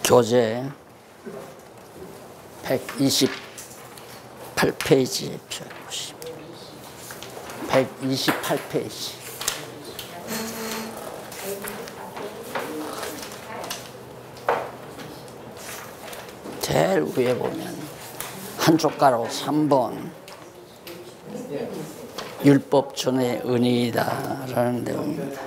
교재 128페이지 펴보시면 128페이지 제일 위에 보면 한쪽 가로 3번 율법 전의 은혜이다 라는 내용입니다.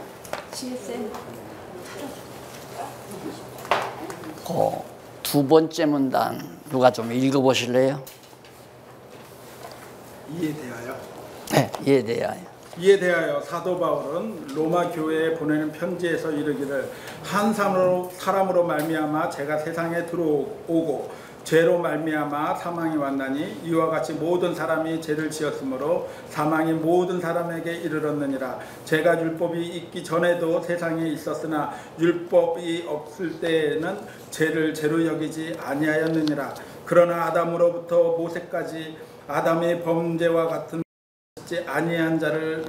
그 두 번째 문단 누가 좀 읽어보실래요? 이에 대하여? 네, 이에 대하여. 이에 대하여 사도 바울은 로마 교회에 보내는 편지에서 이르기를 한 사람으로 말미암아 제가 세상에 들어오고 죄로 말미암아 사망이 왔나니 이와 같이 모든 사람이 죄를 지었으므로 사망이 모든 사람에게 이르렀느니라. 죄가 율법이 있기 전에도 세상에 있었으나 율법이 없을 때에는 죄를 죄로 여기지 아니하였느니라. 그러나 아담으로부터 모세까지 아담의 범죄와 같은 아니한 자를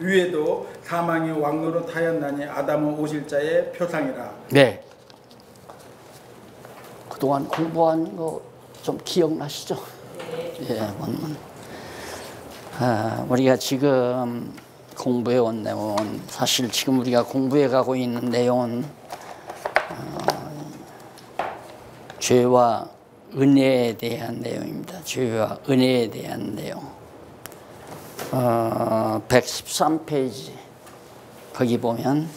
위에도 사망이 왕노릇하였나니 아담은 오실자의 표상이라. 네. 그동안 공부한 거 좀 기억나시죠? 예, 원문. 우리가 지금 공부해온 내용은 사실 지금 우리가 공부해가고 있는 내용은 죄와 은혜에 대한 내용입니다. 죄와 은혜에 대한 내용. 113페이지 거기 보면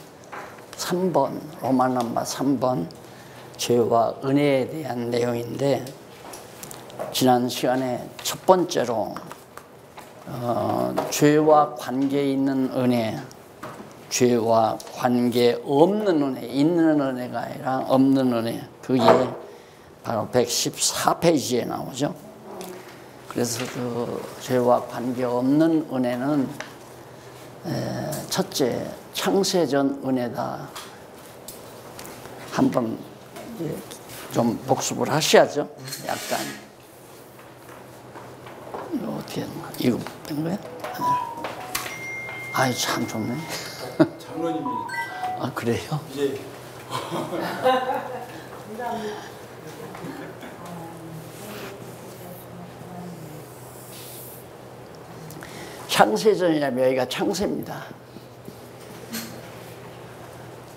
3번 로마 넘버 3번 죄와 은혜에 대한 내용인데 지난 시간에 첫 번째로 죄와 관계 있는 은혜, 죄와 관계 없는 은혜, 있는 은혜가 아니라 없는 은혜, 그게 바로 114페이지에 나오죠. 그래서 그 죄와 관계 없는 은혜는 첫째 창세전 은혜다. 한번 좀 복습을 하셔야죠. 약간 이거 어떻게 했나? 이거 된 거야? 아이 참 좋네. 장로님이. 아 그래요? 예. 창세전이라면 여기가 창세입니다.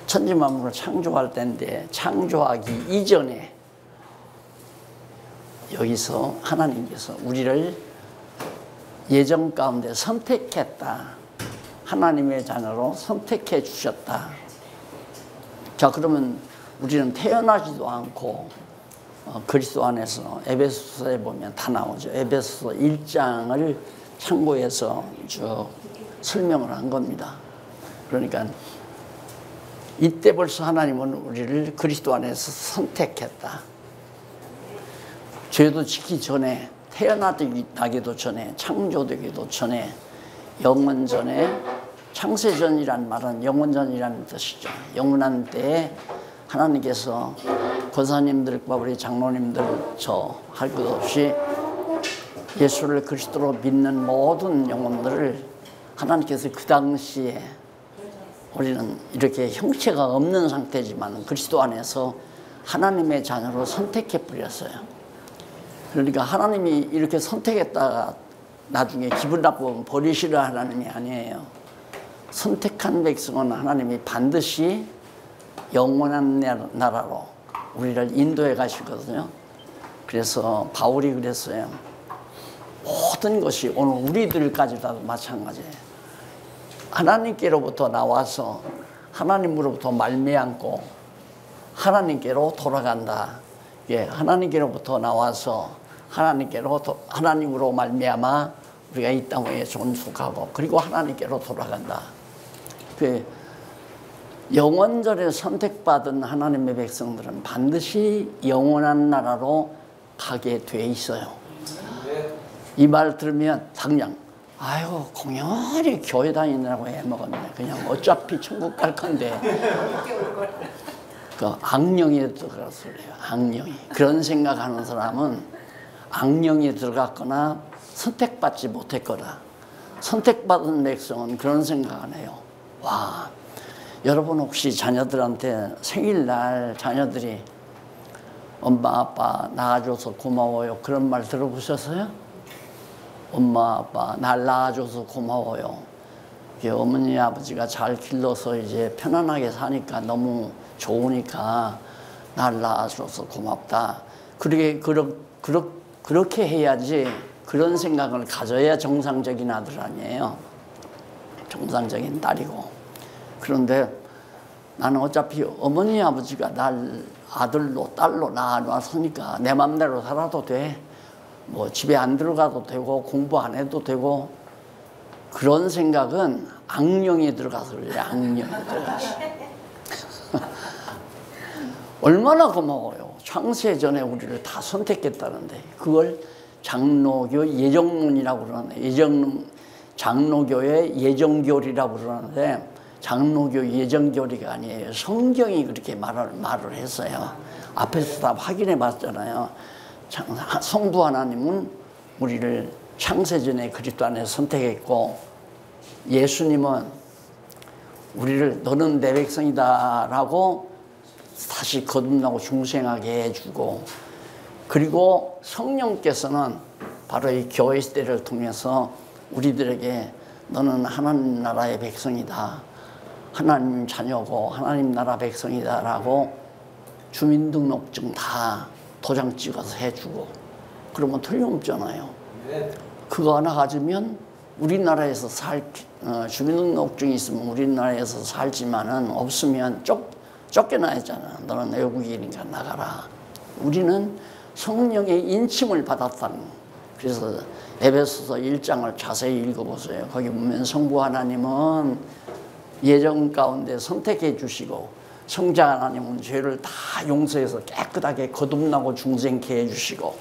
천지만물을 창조할 때인데 창조하기 이전에 여기서 하나님께서 우리를 예정 가운데 선택했다. 하나님의 자녀로 선택해 주셨다. 자, 그러면 우리는 태어나지도 않고 그리스도 안에서 에베소서에 보면 다 나오죠. 에베소서 1장을 참고해서 쭉 설명을 한 겁니다. 그러니까 이때 벌써 하나님은 우리를 그리스도 안에서 선택했다. 죄도 짓기 전에, 태어나기도 전에, 창조되기도 전에, 영원전에, 창세전이란 말은 영원전이라는 뜻이죠. 영원한 때에 하나님께서 권사님들과 우리 장로님들 저 할 것 없이 예수를 그리스도로 믿는 모든 영혼들을 하나님께서 그 당시에 우리는 이렇게 형체가 없는 상태지만 그리스도 안에서 하나님의 자녀로 선택해 버렸어요. 그러니까 하나님이 이렇게 선택했다가 나중에 기분 나쁘면 버리시려 하나님이 아니에요. 선택한 백성은 하나님이 반드시 영원한 나라로 우리를 인도해 가시거든요. 그래서 바울이 그랬어요. 모든 것이 오늘 우리들까지도 마찬가지예요. 하나님께로부터 나와서 하나님으로부터 말미암고 하나님께로 돌아간다. 예, 하나님께로부터 나와서 하나님으로 말미암아 우리가 이 땅에 존속하고 그리고 하나님께로 돌아간다. 그 영원전에 선택받은 하나님의 백성들은 반드시 영원한 나라로 가게 돼 있어요. 이 말 들으면 당장 아유 공연히 교회 다니느라고 해먹었네. 그냥 어차피 천국 갈 건데. 그 악령에 들어가서 그래요. 악령이. 그런 생각하는 사람은 악령에 들어갔거나 선택받지 못했거나 선택받은 백성은 그런 생각 안 해요. 와, 여러분 혹시 자녀들한테 생일날 자녀들이 엄마 아빠 낳아줘서 고마워요. 그런 말 들어보셨어요? 엄마 아빠 날 낳아줘서 고마워요. 어머니 아버지가 잘 길러서 이제 편안하게 사니까 너무 좋으니까 날 낳아줘서 고맙다. 그렇게 해야지, 그런 생각을 가져야 정상적인 아들 아니에요. 정상적인 딸이고. 그런데 나는 어차피 어머니 아버지가 날 아들로 딸로 낳아놨으니까 내 맘대로 살아도 돼. 뭐 집에 안 들어가도 되고 공부 안 해도 되고. 그런 생각은 악령이 들어가서 그래. 악령이 들어가서. 얼마나 고마워요. 창세전에 우리를 다 선택했다는데 그걸 장로교 예정론이라고 그러는데, 장로교의 예정교리라고 그러는데 장로교 예정교리가 아니에요. 성경이 그렇게 말을 했어요. 앞에서 다 확인해 봤잖아요. 성부 하나님은 우리를 창세전에 그리스도 안에 선택했고, 예수님은 우리를 너는 내 백성이다 라고 다시 거듭나고 중생하게 해주고, 그리고 성령께서는 바로 이 교회 시대를 통해서 우리들에게 너는 하나님 나라의 백성이다, 하나님 자녀고 하나님 나라 백성이다 라고 주민등록증 다 도장 찍어서 해주고, 그러면 틀림없잖아요. 그거 하나 가지면 우리나라에서 주민등록증이 있으면 우리나라에서 살지만은 없으면 쫓겨나야잖아. 너는 외국인이니까 나가라. 우리는 성령의 인침을 받았다는. 그래서 에베소서 1장을 자세히 읽어보세요. 거기 보면 성부 하나님은 예정 가운데 선택해 주시고, 성자 하나님은 죄를 다 용서해서 깨끗하게 거듭나고 중생케 해주시고,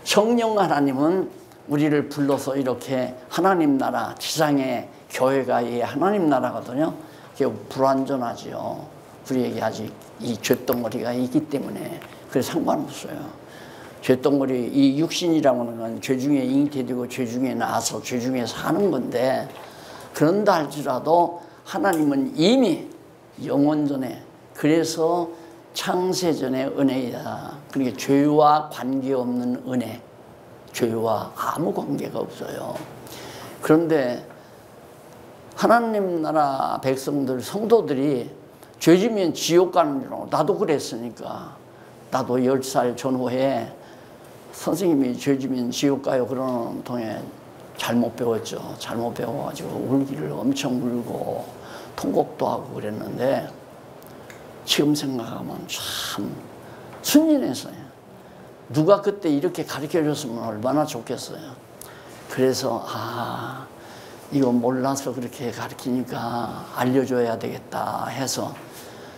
성령 하나님은 우리를 불러서 이렇게 하나님 나라, 지상의 교회가 이 하나님 나라거든요. 그게 불완전하지요. 우리에게 아직 이 죄덩어리가 있기 때문에. 그래서 상관없어요. 죄덩어리, 이 육신이라고 하는 건 죄 중에 잉태되고 죄 중에 나서 죄 중에 사는 건데, 그런다 할지라도 하나님은 이미 영원전에, 그래서 창세전의 은혜이다. 그러니까 죄와 관계없는 은혜. 죄와 아무 관계가 없어요. 그런데 하나님 나라 백성들, 성도들이 죄지면 지옥 가는 줄 알고, 나도 그랬으니까. 나도 10살 전후에 선생님이 죄지면 지옥 가요 그러는 통에 잘못 배웠죠. 잘못 배워가지고 울기를 엄청 울고 통곡도 하고 그랬는데, 지금 생각하면 참 순진했어요. 누가 그때 이렇게 가르쳐줬으면 얼마나 좋겠어요. 그래서 이거 몰라서 그렇게 가르치니까 알려줘야 되겠다 해서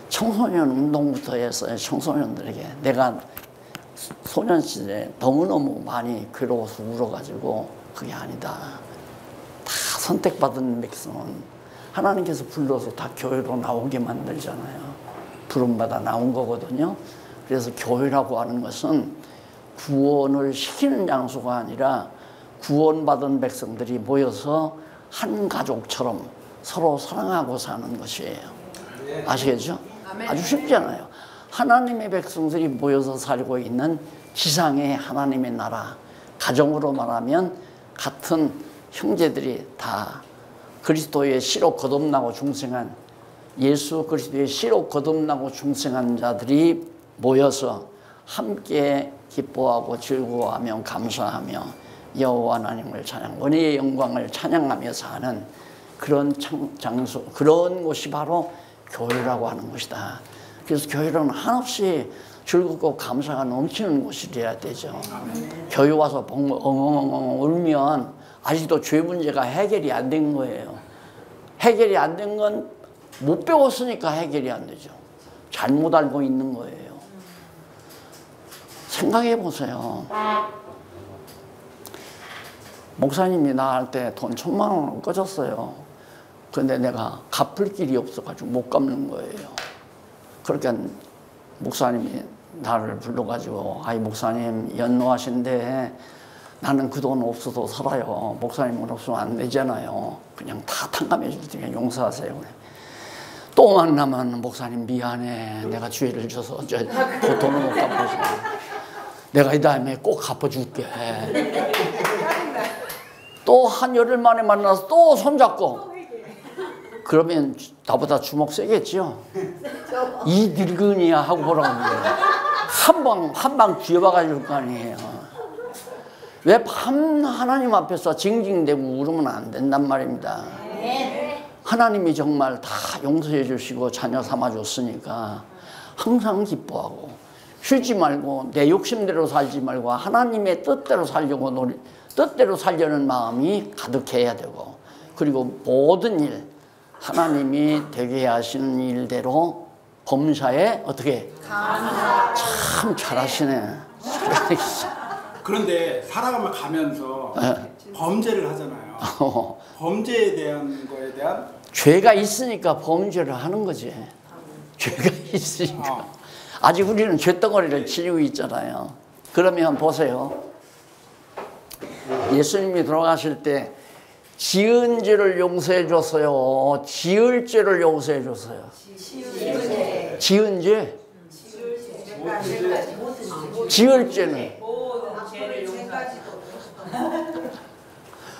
청소년 운동부터 했어요. 청소년들에게. 내가 소년 시절에 너무너무 많이 괴로워서 울어가지고, 그게 아니다. 다 선택받은 백성은 하나님께서 불러서 다 교회로 나오게 만들잖아요. 부름받아 나온 거거든요. 그래서 교회라고 하는 것은 구원을 시키는 장소가 아니라 구원받은 백성들이 모여서 한 가족처럼 서로 사랑하고 사는 것이에요. 아시겠죠? 아주 쉽잖아요. 하나님의 백성들이 모여서 살고 있는 지상의 하나님의 나라, 가정으로 말하면 같은 형제들이 다 그리스도의 씨로 거듭나고 중생한, 예수 그리스도의 씨로 거듭나고 중생한 자들이 모여서 함께 기뻐하고 즐거워하며 감사하며 여호와 하나님을 찬양, 은혜의 영광을 찬양하며 사는 그런 장소, 그런 곳이 바로 교회라고 하는 것이다. 그래서 교회는 한없이 즐겁고 감사가 넘치는 곳이 되어야 되죠. 교회 와서 엉엉엉 울면 아직도 죄 문제가 해결이 안 된 거예요. 해결이 안 된 건 못 배웠으니까 해결이 안 되죠. 잘못 알고 있는 거예요. 생각해 보세요. 목사님이 나 할 때 돈 1000만 원을 꺼졌어요. 근데 내가 갚을 길이 없어가지고 못 갚는 거예요. 그러니까 목사님이 나를 불러가지고, 아이 목사님 연로하신데 나는 그 돈 없어도 살아요. 목사님은 없으면 안 되잖아요. 그냥 다 탕감해 줄 테니까 용서하세요. 그래. 또 만나면 목사님 미안해. 내가 죄를 져서 그 돈을 못 갚아서 내가 이 다음에 꼭 갚아줄게. 또 한 열흘 만에 만나서 또 손잡고 그러면 나보다 주먹 세겠지요. 이 늙은이야 하고 보라고 한 방 쥐어박아 줄 거 아니에요. 왜 밤 하나님 앞에서 징징대고 울으면 안 된단 말입니다. 하나님이 정말 다 용서해 주시고 자녀 삼아 줬으니까 항상 기뻐하고 쉬지 말고 내 욕심대로 살지 말고 하나님의 뜻대로 살려고 뜻대로 살려는 마음이 가득해야 되고, 그리고 모든 일 하나님이 되게 하시는 일대로 범사에 어떻게 참 잘하시네. 그런데 살아가면서 범죄를 하잖아요. 범죄에 대한 거에 대한 죄가 있으니까 범죄를 하는 거지. 죄가 있으니까. 아직 우리는 죄덩어리를 지니고 있잖아요. 그러면 보세요. 예수님이 돌아가실 때 지은 죄를 용서해 줬어요? 지을 죄를 용서해 줬어요? 지은 죄? 지을 죄는?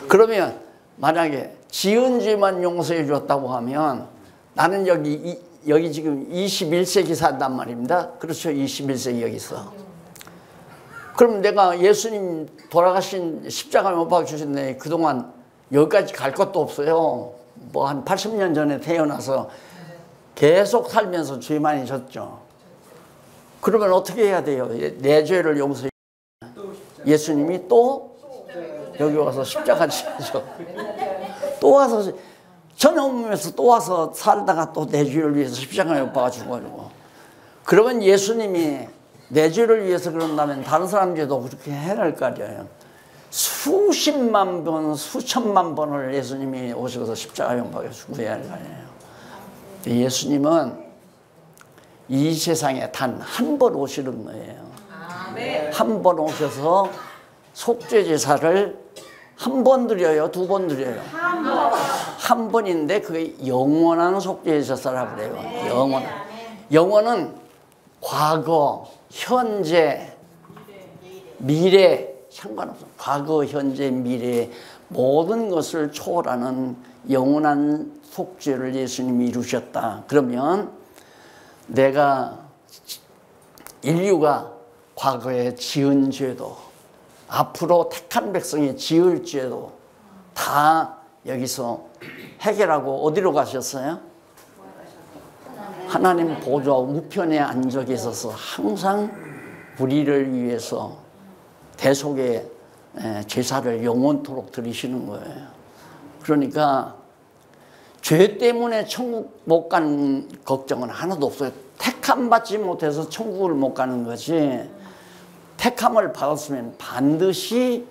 그러면 만약에 지은 죄만 용서해 줬다고 하면 나는 여기 지금 21세기 산단 말입니다. 그렇죠? 21세기 여기서. 그럼 내가 예수님 돌아가신 십자가에 못 박히셨네. 그동안 여기까지 갈 것도 없어요. 뭐 한 80년 전에 태어나서 계속 살면서 죄 많이 졌죠. 그러면 어떻게 해야 돼요? 내 죄를 용서해. 예수님이 또 여기 와서 십자가 지죠. 또 와서 전혀 몸에서 또 와서 살다가 또 내 죄를 위해서 십자가에 못 박아 죽어가지고. 그러면 예수님이 내 죄를 위해서 그런다면 다른 사람 죄도 그렇게 해낼 거 아니에요. 수십만 번, 수천만 번을 예수님이 오셔서 십자가에 못 박아 죽어야 할 거 아니에요. 예수님은 이 세상에 단 한 번 오시는 거예요. 한 번 오셔서 속죄 제사를 한 번 드려요? 두 번 드려요? 한 번인데 그게 영원한 속죄 제사라고 그래요. 영원은 과거, 현재, 미래 상관없어요. 과거, 현재, 미래 모든 것을 초월하는 영원한 속죄를 예수님이 이루셨다. 그러면 내가 인류가 과거에 지은 죄도 앞으로 택한 백성이 지을 죄도 다 여기서 해결하고 어디로 가셨어요? 하나님 보좌 우편에 앉아 계셔서 항상 우리를 위해서 대속의 제사를 영원토록 드리시는 거예요. 그러니까 죄 때문에 천국 못 가는 걱정은 하나도 없어요. 택함 받지 못해서 천국을 못 가는 거지, 택함을 받았으면 반드시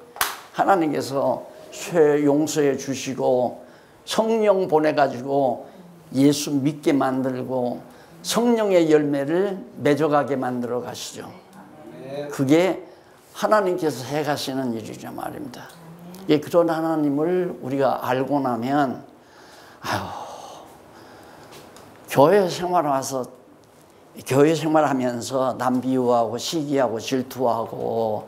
하나님께서 죄 용서해 주시고 성령 보내가지고 예수 믿게 만들고 성령의 열매를 맺어가게 만들어 가시죠. 그게 하나님께서 해가시는 일이죠 말입니다. 그런 하나님을 우리가 알고 나면 교회 생활 와서 교회 생활하면서 남 비유하고 시기하고 질투하고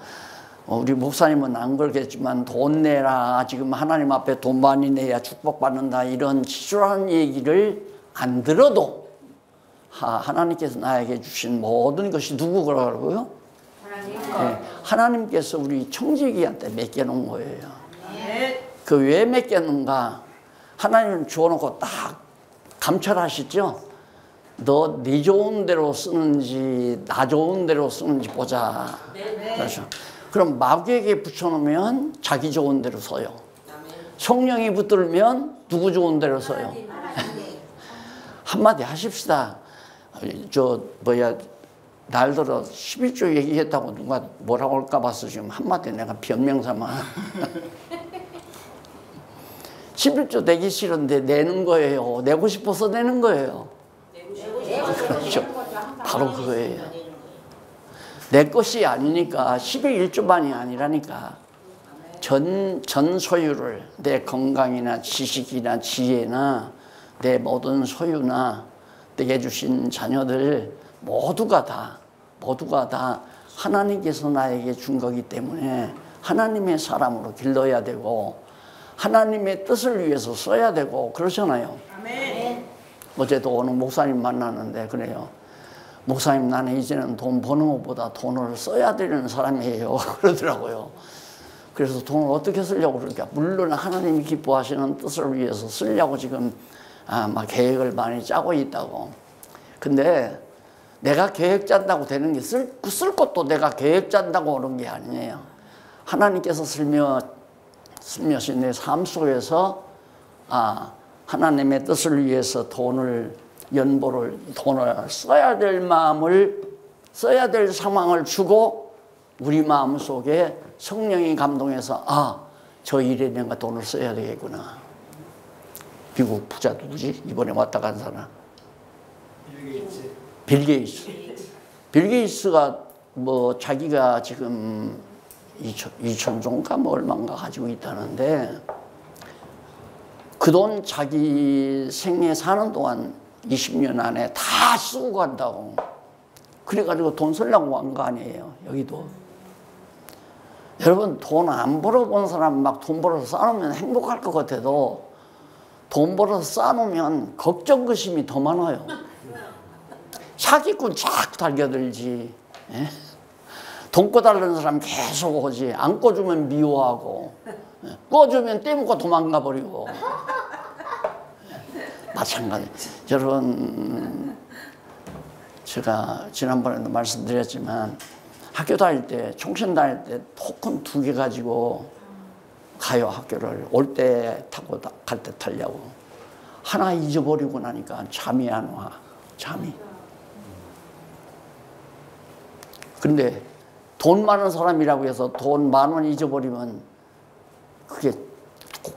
우리 목사님은 안 그러겠지만 돈 내라, 지금 하나님 앞에 돈 많이 내야 축복받는다, 이런 지출한 얘기를 안 들어도 하나님께서 나에게 주신 모든 것이 누구 거라고요? 하나님께서 우리 청지기한테 맡겨놓은 거예요. 그 왜 맡겼는가? 하나님은 주어놓고 딱 감찰하시죠. 너 네 좋은 대로 쓰는지 나 좋은 대로 쓰는지 보자. 그렇죠. 그럼 마귀에게 붙여놓으면 자기 좋은 대로 써요. 성령이 붙들면 누구 좋은 대로 써요. 한마디 하십시다. 날들어 11조 얘기했다고 누가 뭐라고 할까 봐서 지금 한마디 내가 변명삼아. 11조 내기 싫은데 내는 거예요. 내고 싶어서 내는 거예요. 그렇죠. 바로 그거예요. 내 것이 아니니까 11조만이 아니라니까 전 소유를 내 건강이나 지식이나 지혜나 내 모든 소유나 복되게 해주신 자녀들 모두가 다 하나님께서 나에게 준 거기 때문에 하나님의 사람으로 길러야 되고 하나님의 뜻을 위해서 써야 되고 그러잖아요. 아멘. 어제도 어느 목사님 만났는데 그래요. 목사님, 나는 이제는 돈 버는 것보다 돈을 써야 되는 사람이에요. 그러더라고요. 그래서 돈을 어떻게 쓰려고 그러니까 물론 하나님이 기뻐하시는 뜻을 위해서 쓰려고 지금 막 계획을 많이 짜고 있다고. 근데 내가 계획 짠다고 되는 게 쓸 것도 내가 계획 짠다고 오는 게 아니에요. 하나님께서 슬며시 내 삶 속에서 하나님의 뜻을 위해서 돈을 써야 될 마음을 써야 될 상황을 주고 우리 마음 속에 성령이 감동해서 저 일에 내가 돈을 써야 되겠구나. 미국 부자 누구지? 이번에 왔다 간 사람. 빌 게이츠. 빌 게이츠가 뭐 자기가 지금 2,000조인가 뭐 얼마인가 가지고 있다는데 그 돈 자기 생애 사는 동안 20년 안에 다 쓰고 간다고. 그래가지고 돈 쓰려고 한 거 아니에요. 여기도. 여러분, 돈 안 벌어본 사람 막 돈 벌어서 쌓아놓으면 행복할 것 같아도 돈 벌어서 쌓아놓으면 걱정 의심이 더 많아요. 사기꾼 자꾸 달겨들지. 예? 돈 꿔달라는 사람 계속 오지. 안 꿔주면 미워하고 꿔주면 떼먹고 도망가 버리고. 마찬가지. 여러분, 제가 지난번에도 말씀드렸지만 학교 다닐 때, 총신 다닐 때 토큰 2개 가지고 가요. 학교를 올 때 타고 갈 때 타려고. 하나 잊어버리고 나니까 잠이 안 와. 잠이. 근데 돈 많은 사람이라고 해서 돈 10,000원 잊어버리면 그게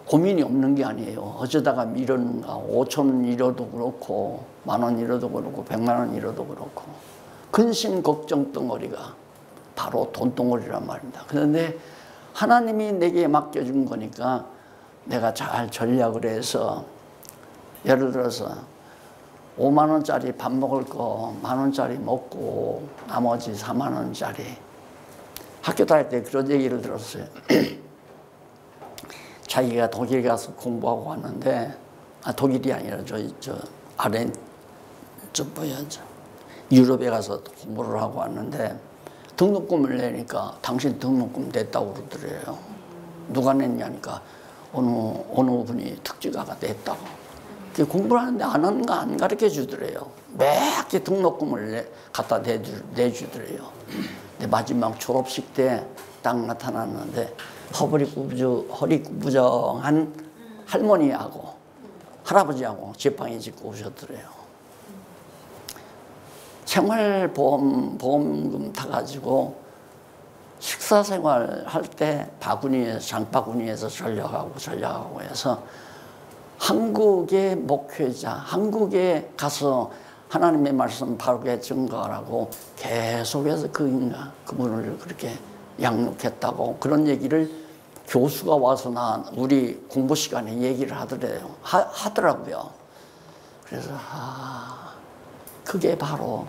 고민이 없는 게 아니에요. 어쩌다가 미련가 5,000원 잃어도 그렇고 10,000원 잃어도 그렇고 1,000,000원 잃어도 그렇고 근심 걱정 덩어리가 바로 돈덩어리란 말입니다. 그런데 하나님이 내게 맡겨준 거니까 내가 잘 전략을 해서 예를 들어서 50,000원짜리 밥 먹을 거 10,000원짜리 먹고 나머지 40,000원짜리 학교 다닐 때 그런 얘기를 들었어요. 자기가 독일 가서 공부하고 왔는데 독일이 아니라 유럽에 가서 공부를 하고 왔는데 등록금을 내니까 당신 등록금 냈다고 그러더래요. 누가 냈냐니까 어느 분이 특지가가 냈다고. 공부를 하는데 안 가르쳐 주더래요. 매학기 등록금을 갖다 내주더래요. 근데 마지막 졸업식 때 딱 나타났는데 허리 구부정한 할머니하고 할아버지하고 지팡이 짚고 오셨더래요. 생활보험금 타가지고 식사 생활할 때 장바구니에서 전략하고 해서 한국의 목회자, 한국에 가서 하나님의 말씀 바르게 증거하라고 계속해서 그분을 그렇게 양육했다고 그런 얘기를 교수가 와서 우리 공부 시간에 얘기를 하더라고요. 그래서 그게 바로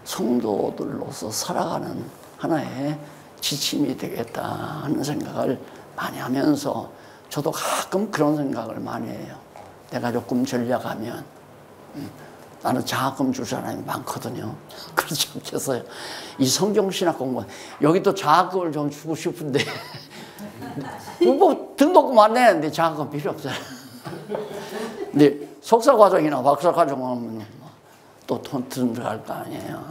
성도들로서 살아가는 하나의 지침이 되겠다 하는 생각을 많이 하면서 저도 가끔 그런 생각을 많이 해요. 내가 조금 전략하면 나는 장학금 줄 사람이 많거든요. 그렇지 않겠어요? 이 성경신학 공부 여기도 장학금을 좀 주고 싶은데 뭐 등록금 안 내는데 장학금 필요 없어요. 근데 석사과정이나 박사과정 하면 또 돈 들어갈 거 아니에요.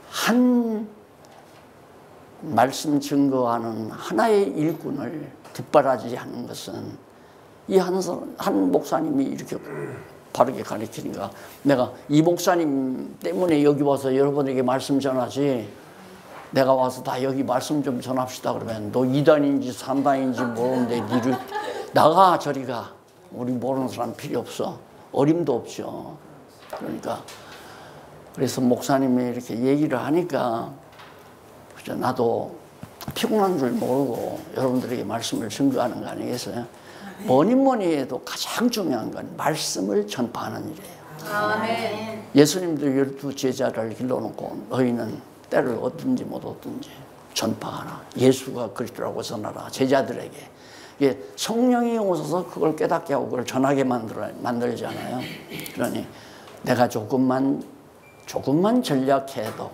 한 말씀 증거하는 하나의 일꾼을 뒷바라지하는 것은 이 한 목사님이 이렇게 바르게 가르치니까 내가 이 목사님 때문에 여기 와서 여러분에게 말씀 전하지 내가 와서 다 여기 말씀 좀 전합시다 그러면 너 2단인지 3단인지 모르는데 니를 나가 저리가 우리 모르는 사람 필요 없어. 어림도 없죠. 그러니까 그래서 목사님이 이렇게 얘기를 하니까 나도 피곤한 줄 모르고 여러분들에게 말씀을 증거하는 거 아니겠어요? 뭐니 해도 가장 중요한 건 말씀을 전파하는 일이에요. 아멘. 예수님도 12제자를 길러놓고 너희는 때를 얻든지 못 얻든지 전파하라. 예수가 그리스도라고 전하라. 제자들에게. 이게 성령이 오셔서 그걸 깨닫게 하고 그걸 전하게 만들잖아요. 그러니 내가 조금만 전략해도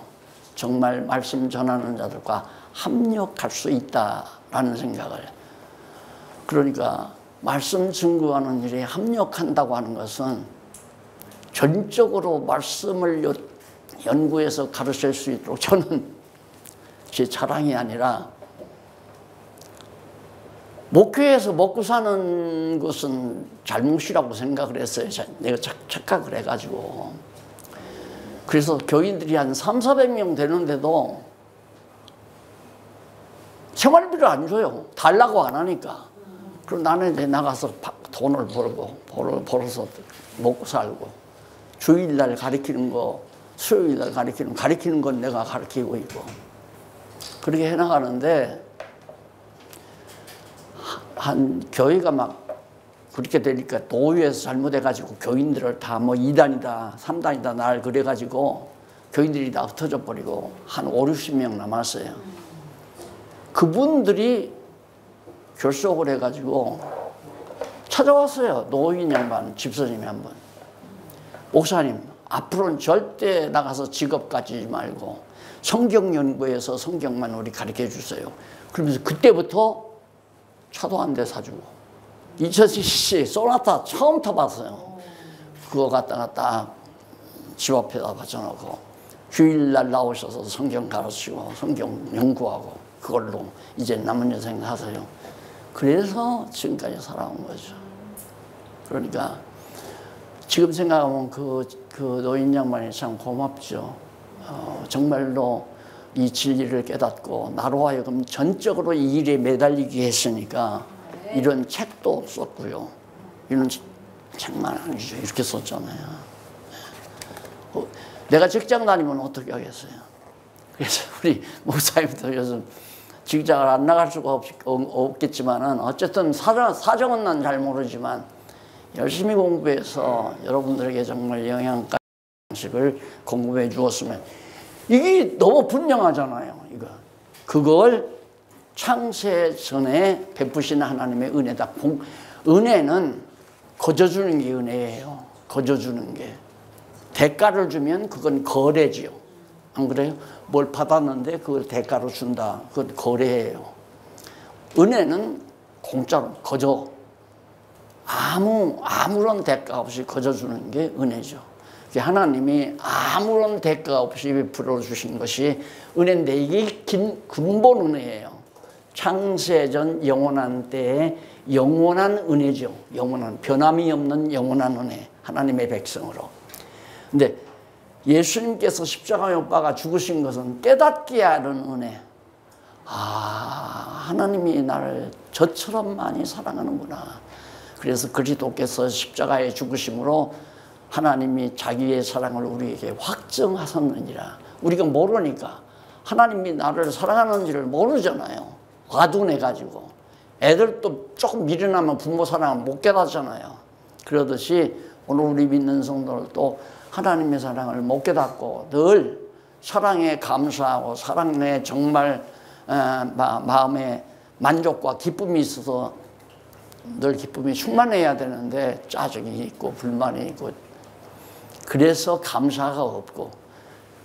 정말 말씀 전하는 자들과 합력할 수 있다라는 생각을. 그러니까 말씀 증거하는 일에 합력한다고 하는 것은 전적으로 말씀을 연구해서 가르칠 수 있도록 저는 제 자랑이 아니라 목회에서 먹고 사는 것은 잘못이라고 생각을 했어요. 내가 착각을 해가지고. 그래서 교인들이 한 300~400명 되는데도 생활비를 안 줘요. 달라고 안 하니까. 그럼 나는 이제 나가서 돈을 벌어서 먹고 살고, 주일날 가르치는 거, 수요일날 가르치는 건 내가 가르치고 있고, 그렇게 해나가는데, 한 교회가 막 그렇게 되니까 노예에서 잘못해가지고 교인들을 다 뭐 2단이다, 3단이다 날 그래가지고 교인들이 다 흩어져 버리고 한 50~60명 남았어요. 그분들이 결속을 해가지고 찾아왔어요. 노인 양반, 집사님이 한 분. 목사님, 앞으로는 절대 나가서 직업 가지지 말고 성경 연구해서 성경만 우리 가르쳐 주세요. 그러면서 그때부터 차도 한 대 사주고 2000cc 소나타 처음 타봤어요. 그거 갖다가 딱 집 앞에다 받쳐놓고 주일날 나오셔서 성경 가르치고 성경 연구하고 그걸로 이제 남은 여생 하세요. 그래서 지금까지 살아온 거죠. 그러니까 지금 생각하면 그 노인 양반이 참 고맙죠. 정말로 이 진리를 깨닫고 나로 하여금 전적으로 이 일에 매달리게 했으니까 이런 책도 썼고요. 이런 책만 아니죠. 이렇게 썼잖아요. 내가 직장 다니면 어떻게 하겠어요? 그래서 우리 목사님도 요즘 직장을 안 나갈 수가 없겠지만은 어쨌든 사정은 난 잘 모르지만 열심히 공부해서 여러분들에게 정말 영양식을 공부해 주었으면 이게 너무 분명하잖아요. 그걸 창세 전에 베푸신 하나님의 은혜다. 은혜는 거저주는 게 은혜예요. 거저주는 게. 대가를 주면 그건 거래지요. 안 그래요? 뭘 받았는데 그걸 대가로 준다. 그건 거래예요. 은혜는 공짜로 거저. 아무런 대가 없이 거저주는 게 은혜죠. 하나님이 아무런 대가 없이 베풀어 주신 것이 은혜인데 이게 근본 은혜예요. 창세전 영원한 때의 영원한 은혜죠. 영원한, 변함이 없는 영원한 은혜. 하나님의 백성으로. 근데 예수님께서 십자가에 못 박아 죽으신 것은 깨닫게 하는 은혜. 하나님이 나를 저처럼 많이 사랑하는구나. 그래서 그리스도께서 십자가에 죽으심으로 하나님이 자기의 사랑을 우리에게 확정하셨느니라. 우리가 모르니까 하나님이 나를 사랑하는지를 모르잖아요. 와둔해가지고. 애들도 조금 미련하면 부모 사랑을 못 깨닫잖아요. 그러듯이 오늘 우리 믿는 성도들도 하나님의 사랑을 못 깨닫고 늘 사랑에 감사하고 사랑에 정말 마음에 만족과 기쁨이 있어서 늘 기쁨이 충만해야 되는데 짜증이 있고 불만이 있고 그래서 감사가 없고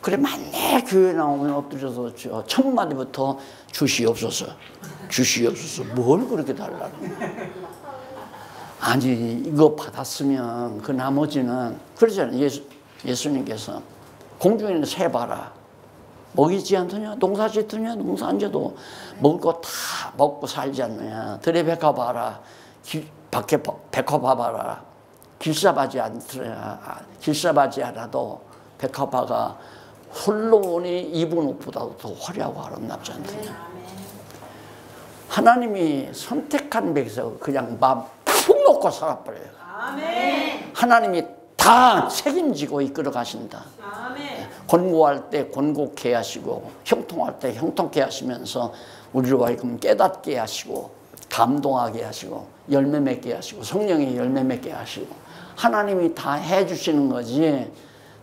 그래 만날 교회 나오면 엎드려서 첫 마디부터 주시옵소서 뭘 그렇게 달라는 거야. 아니 이거 받았으면 그 나머지는 그러잖아요. 예수님께서 공중에는 새 봐라. 먹이지 않느냐? 농사 짓느냐? 농사 안 짓도 먹을 거 다 먹고 살지 않느냐? 들에 백화 봐라. 밖에 백화 봐봐라. 길사바지 않아도 백화바가 홀로원이 입은 옷보다도 더 화려하고 아름답지 않느냐? 하나님이 선택한 백성 그냥 마음 푹 놓고 살아버려요. 하나님이 다 책임지고 이끌어 가신다. 권고할 때 권고케 하시고 형통할 때 형통케 하시면서 우리로 하여금 깨닫게 하시고 감동하게 하시고 열매 맺게 하시고 성령의 열매 맺게 하시고 하나님이 다 해주시는 거지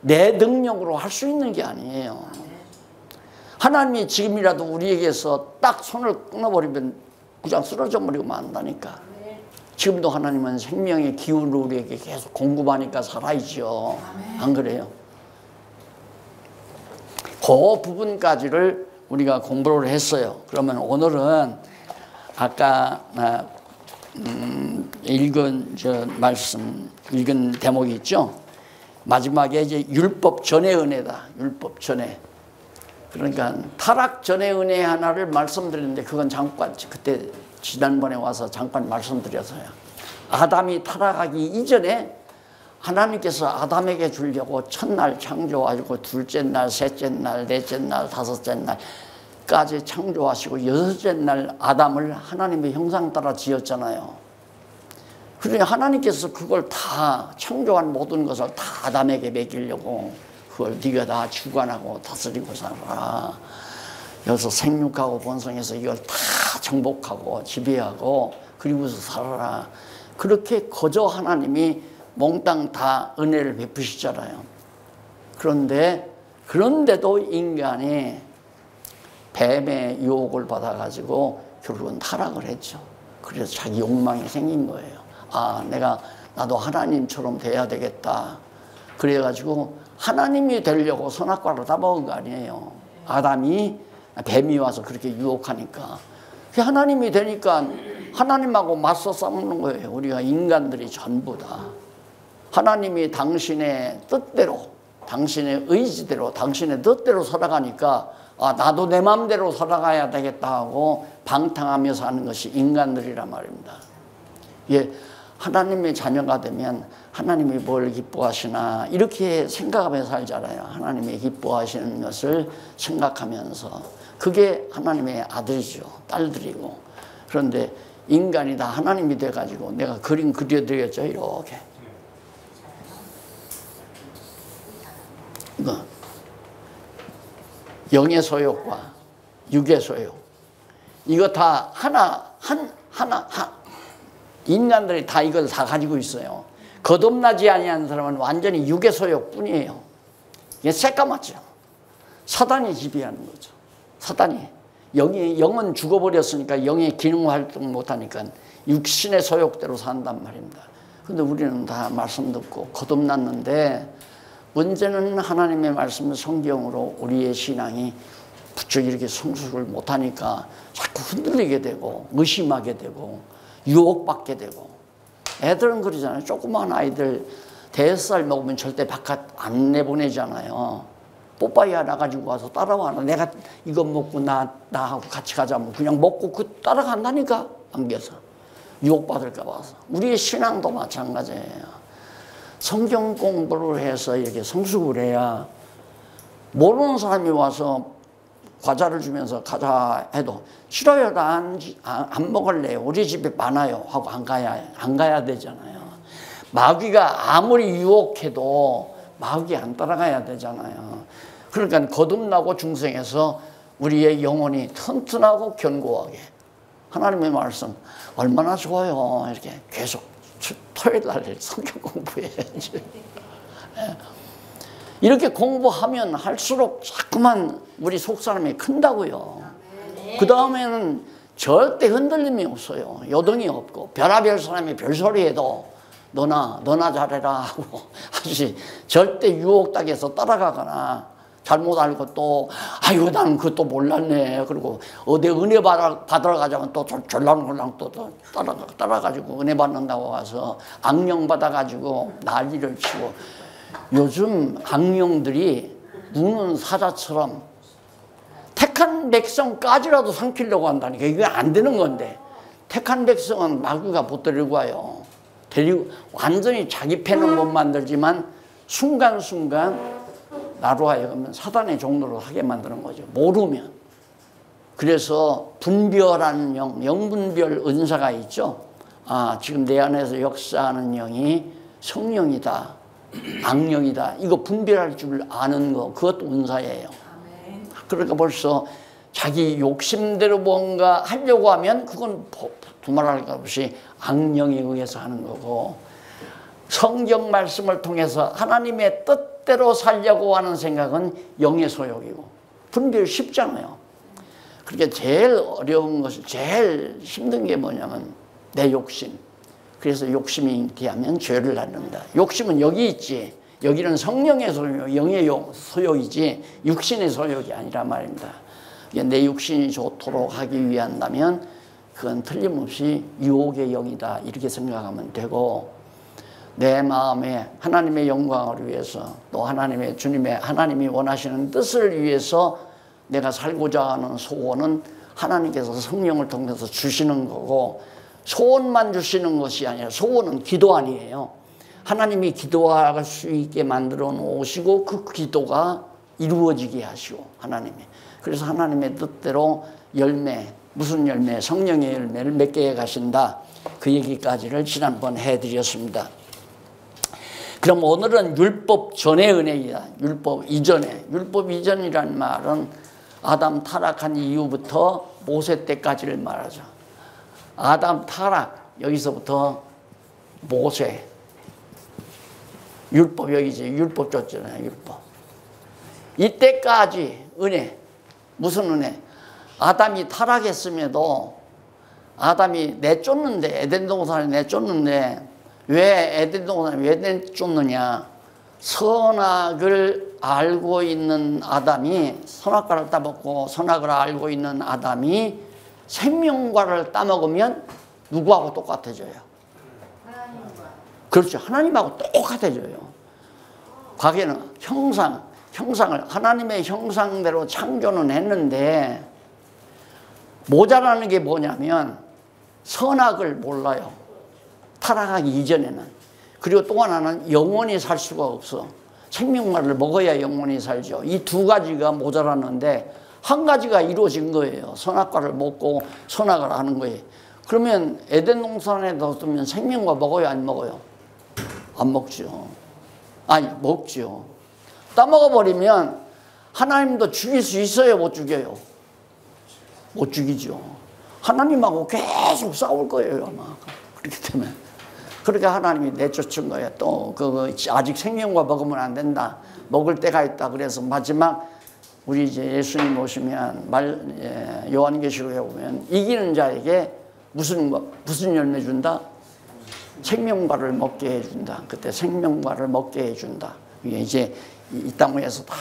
내 능력으로 할 수 있는 게 아니에요. 하나님이 지금이라도 우리에게서 딱 손을 끊어버리면 그냥 쓰러져 버리고 만다니까. 지금도 하나님은 생명의 기운을 우리에게 계속 공급하니까 살아있죠. 안 그래요? 그 부분까지를 우리가 공부를 했어요. 그러면 오늘은 아까 읽은 대목이 있죠. 마지막에 이제 율법 전의 은혜다. 율법 전에. 그러니까 타락 전의 은혜 하나를 말씀드렸는데 그건 잠깐 그때 지난번에 와서 잠깐 말씀드려서요. 아담이 타락하기 이전에 하나님께서 아담에게 주려고 첫날 창조하시고 둘째 날, 셋째 날, 넷째 날, 다섯째 날까지 창조하시고 여섯째 날 아담을 하나님의 형상 따라 지었잖아요. 그러니 하나님께서 그걸 다 창조한 모든 것을 다 아담에게 먹이려고 그걸 네가 다 주관하고 다스리고 살아라. 여기서 생육하고 번성해서 이걸 다 정복하고 지배하고 그리고서 살아라. 그렇게 거저 하나님이 몽땅 다 은혜를 베푸시잖아요. 그런데도 인간이 뱀의 유혹을 받아가지고 결국은 타락을 했죠. 그래서 자기 욕망이 생긴 거예요. 아, 나도 하나님처럼 돼야 되겠다. 그래가지고 하나님이 되려고 선악과를 다 먹은 거 아니에요. 뱀이 와서 그렇게 유혹하니까. 하나님이 되니까 하나님하고 맞서 싸우는 거예요. 우리가 인간들이 전부 다. 하나님이 당신의 뜻대로, 당신의 의지대로, 당신의 뜻대로 살아가니까 아, 나도 내 마음대로 살아가야 되겠다 하고 방탕하며 사는 것이 인간들이란 말입니다. 예, 하나님의 자녀가 되면 하나님이 뭘 기뻐하시나 이렇게 생각하면서 살잖아요. 하나님이 기뻐하시는 것을 생각하면서 그게 하나님의 아들이죠. 딸들이고. 그런데 인간이 다 하나님이 돼가지고 내가 그림 그려드렸죠. 이렇게. 이거 영의 소욕과 육의 소욕. 이거 다 하나 인간들이 다 이걸 다 가지고 있어요. 거듭나지 아니하는 사람은 완전히 육의 소욕뿐이에요. 이게 새까맣죠. 사단이 지배하는 거죠. 사단이. 영은 죽어버렸으니까 영의 기능 활동 못하니까 육신의 소욕대로 산단 말입니다. 근데 우리는 다 말씀 듣고 거듭났는데 문제는 하나님의 말씀 성경으로 우리의 신앙이 부쩍 이렇게 성숙을 못하니까 자꾸 흔들리게 되고 의심하게 되고 유혹받게 되고. 애들은 그러잖아요. 조그만 아이들 5살 먹으면 절대 바깥 안 내보내잖아요. 뽀빠이 하나 가지고 와서 따라와. 내가 이거 먹고 나하고 같이 가자면 그냥 먹고 따라간다니까. 안겨서 유혹받을까 봐서. 우리의 신앙도 마찬가지예요. 성경 공부를 해서 이렇게 성숙을 해야 모르는 사람이 와서 과자를 주면서 가자 해도 싫어요. 나 안 먹을래요. 우리 집에 많아요. 하고 안 가야 되잖아요. 마귀가 아무리 유혹해도 마귀 안 따라가야 되잖아요. 그러니까 거듭나고 중생해서 우리의 영혼이 튼튼하고 견고하게 하나님의 말씀 얼마나 좋아요. 이렇게 계속 토요일 날 성경 공부해야지. 이렇게 공부하면 할수록 자꾸만 우리 속사람이 큰다고요. 그 다음에는 절대 흔들림이 없어요. 요동이 없고 별의별 사람이 별소리해도 너나 잘해라 하고 하지. 절대 유혹당해서 따라가거나 잘못 알고 또 아이고 나는 그것도 몰랐네. 그리고 어디 은혜 받으러 가자면 또 졸랑졸랑 또 따라가지고 은혜 받는다고 와서 악령 받아가지고 난리를 치고. 요즘 악령들이 우는 사자처럼 택한 백성까지라도 삼키려고 한다니까. 이게 안 되는 건데 택한 백성은 마귀가 못 데리고 와요. 완전히 자기 패는 못 만들지만 순간순간 나로 하여금 사단의 종로로 하게 만드는 거죠. 모르면. 그래서 분별하는 영분별 은사가 있죠. 아, 지금 내 안에서 역사하는 영이 성령이다, 악령이다. 이거 분별할 줄 아는 거, 그것도 은사예요. 그러니까 벌써 자기 욕심대로 뭔가 하려고 하면 그건 두말할 것 없이 악령에 의해서 하는 거고, 성경 말씀을 통해서 하나님의 뜻대로 살려고 하는 생각은 영의 소욕이고, 분별 쉽잖아요. 그러니까 제일 어려운 것이, 제일 힘든 게 뭐냐면 내 욕심. 그래서 욕심이 잉태하면 죄를 낳는다. 욕심은 여기 있지. 여기는 성령의 소욕, 영의 소욕이지 육신의 소욕이 아니란 말입니다. 내 육신이 좋도록 하기 위한다면 그건 틀림없이 유혹의 영이다, 이렇게 생각하면 되고, 내 마음에 하나님의 영광을 위해서, 또 하나님의 주님의 하나님이 원하시는 뜻을 위해서 내가 살고자 하는 소원은 하나님께서 성령을 통해서 주시는 거고, 소원만 주시는 것이 아니라 소원은 기도안이에요. 하나님이 기도할 수 있게 만들어 놓으시고 그 기도가 이루어지게 하시고, 하나님이. 그래서 하나님의 뜻대로 열매, 무슨 열매? 성령의 열매를 맺게 해 가신다. 그 얘기까지를 지난번 해드렸습니다. 그럼 오늘은 율법 전의 은혜이다. 율법 이전에. 율법 이전이라는 말은 아담 타락한 이후부터 모세 때까지를 말하죠. 아담 타락, 여기서부터 모세. 율법 여기지. 율법 줬잖아요. 율법. 이때까지 은혜. 무슨 은혜? 아담이 타락했음에도, 아담이 내쫓는데, 에덴 동산에 내쫓는데, 왜 에덴 동산에 왜 내쫓느냐? 선악을 알고 있는 아담이, 선악과를 따먹고 선악을 알고 있는 아담이 생명과를 따먹으면 누구하고 똑같아져요? 하나님과. 그렇죠. 하나님하고 똑같아져요. 과거에는 형상을 하나님의 형상대로 창조는 했는데, 모자라는 게 뭐냐면 선악을 몰라요. 타락하기 이전에는. 그리고 또 하나는 영원히 살 수가 없어. 생명말을 먹어야 영원히 살죠. 이 두 가지가 모자랐는데 한 가지가 이루어진 거예요. 선악과를 먹고 선악을 하는 거예요. 그러면 에덴 동산에 뒀으면 생명과 먹어요, 안 먹어요? 안 먹죠. 아니, 먹죠. 따먹어버리면 하나님도 죽일 수 있어요, 못 죽여요? 못 죽이죠. 하나님하고 계속 싸울 거예요, 아마. 그렇기 때문에. 그러니까 하나님이 내쫓은 거예요. 또 아직 생명과 먹으면 안 된다. 먹을 때가 있다. 그래서 마지막 우리 이제 예수님 오시면 요한계시록에 보면 이기는 자에게 무슨 열매 준다? 생명과를 먹게 해준다. 그때 생명과를 먹게 해준다. 이제 이 땅에서 다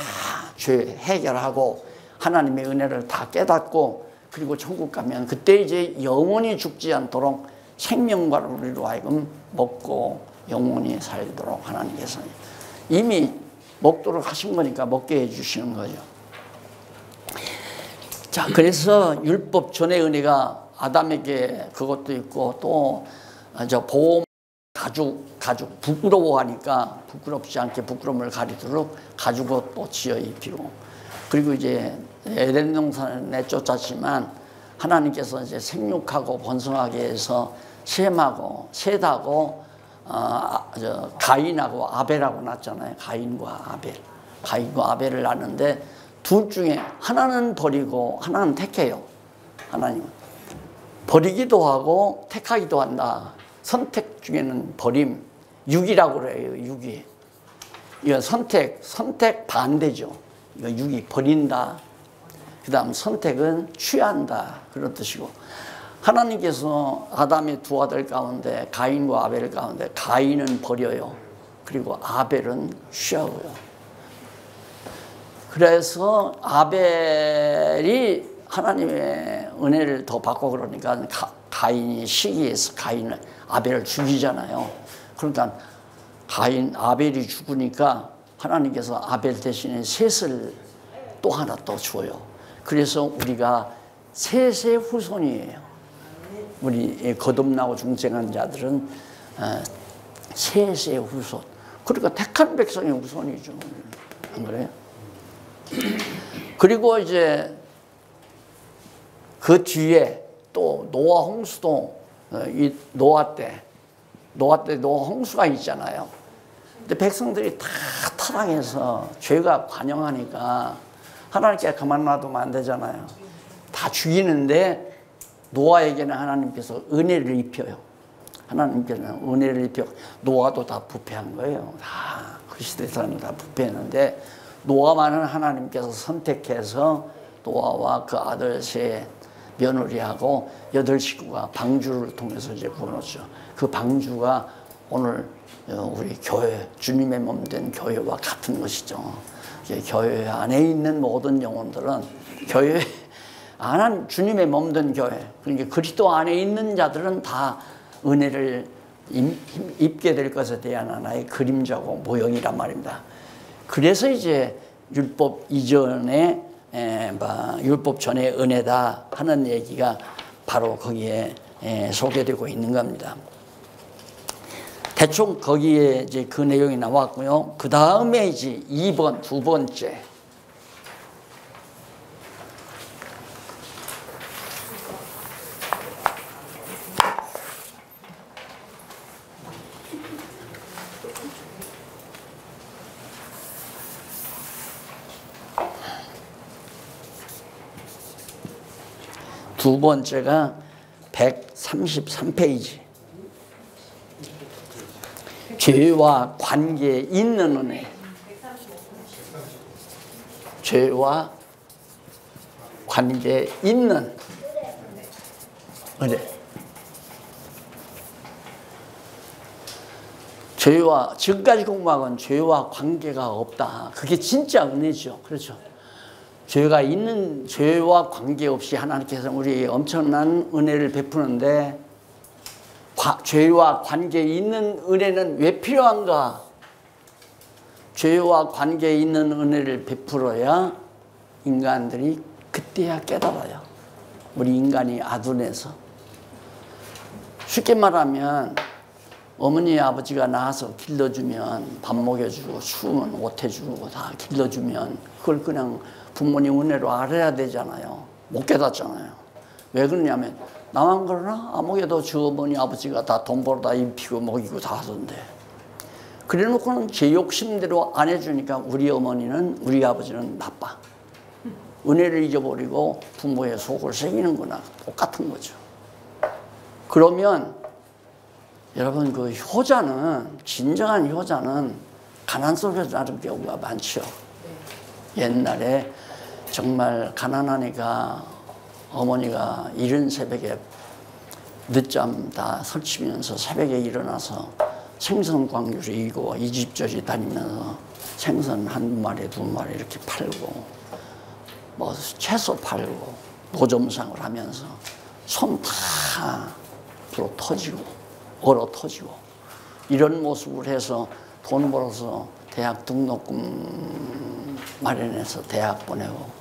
죄 해결하고 하나님의 은혜를 다 깨닫고, 그리고 천국 가면 그때 이제 영원히 죽지 않도록 생명과를 우리로 하여금 먹고 영원히 살도록 하나님께서 이미 먹도록 하신 거니까 먹게 해주시는 거죠. 자, 그래서 율법 전의 은혜가 아담에게 그것도 있고, 또 보험 가죽 부끄러워하니까 부끄럽지 않게 부끄러움을 가리도록 가죽옷 또 지어 입히고, 그리고 이제 에덴 동산을 내쫓았지만 하나님께서 이제 생육하고 번성하게 해서 셈하고 셋하고 가인하고 아벨하고 낳았잖아요. 가인과 아벨을 낳는데 둘 중에 하나는 버리고 하나는 택해요. 하나님은 버리기도 하고 택하기도 한다. 선택 중에는 버림, 유기라고 그래요. 유기. 이건 선택 반대죠. 이거 유기, 버린다. 그 다음 선택은 취한다, 그런 뜻이고, 하나님께서 아담의 두 아들 가운데 가인과 아벨 가운데 가인은 버려요. 그리고 아벨은 취하고요. 그래서 아벨이 하나님의 은혜를 더 받고, 그러니까 가인이 시기해서 아벨을 죽이잖아요. 그러니까 아벨이 죽으니까 하나님께서 아벨 대신에 셋을 또 하나 또 줘요. 그래서 우리가 셋의 후손이에요. 우리 거듭나고 중생한 자들은 셋의 후손. 그러니까 택한 백성의 후손이죠. 안 그래요? 그리고 이제 그 뒤에 또 노아 홍수도 이 노아 때 노아 홍수가 있잖아요. 근데 백성들이 다 타락해서 죄가 관영하니까 하나님께 가만 놔두면 안 되잖아요. 다 죽이는데 노아에게는 하나님께서 은혜를 입혀요. 하나님께서는 은혜를 입혀 노아도 다 부패한 거예요. 다 그 시대 사람들 다 부패했는데 노아만은 하나님께서 선택해서 노아와 그 아들 셋 며느리하고 8식구가 방주를 통해서 이제 구원했죠. 그 방주가 오늘 우리 교회, 주님의 몸 된 교회와 같은 것이죠. 교회 안에 있는 모든 영혼들은 교회 안한 주님의 몸 된 교회, 그러니까 그리스도 안에 있는 자들은 다 은혜를 입게 될 것에 대한 하나의 그림자고 모형이란 말입니다. 그래서 이제 율법 이전에 율법 전의 은혜다 하는 얘기가 바로 거기에 소개되고 있는 겁니다. 대충 거기에 이제 그 내용이 나왔고요. 그 다음에 이제 2번, 두 번째. 두 번째가 133페이지. 죄와 관계에 있는 은혜. 죄와 관계에 있는 은혜. 죄와, 지금까지 공부한 죄와 관계가 없다. 그게 진짜 은혜죠. 그렇죠. 죄가 있는, 죄와 관계없이 하나님께서 우리에게 엄청난 은혜를 베푸는데 죄와 관계에 있는 은혜는 왜 필요한가? 죄와 관계에 있는 은혜를 베풀어야 인간들이 그때야 깨달아요. 우리 인간이 아둔해서. 쉽게 말하면 어머니 아버지가 낳아서 길러주면 밥 먹여주고 추우면 옷 해주고 다 길러주면 그걸 그냥 부모님 은혜로 알아야 되잖아요. 못 깨닫잖아요. 왜 그러냐면 나만 그러나? 아무개도 주 어머니 아버지가 다 돈 벌어다 입히고 먹이고 다 하던데. 그래 놓고는 제 욕심대로 안 해주니까 우리 어머니는, 우리 아버지는 나빠. 은혜를 잊어버리고 부모의 속을 새기는구나. 똑같은 거죠. 그러면 여러분, 그 효자는, 진정한 효자는 가난 속에서 자란 경우가 많죠. 옛날에 정말 가난하니까 어머니가 이른 새벽에 늦잠 다 설치면서 새벽에 일어나서 생선 광주를 이고 이 집 저 집 다니면서 생선 한 마리 두 마리 이렇게 팔고 뭐 채소 팔고 노점상을 하면서 손 다 불어 터지고 얼어 터지고 이런 모습을 해서 돈 벌어서 대학 등록금 마련해서 대학 보내고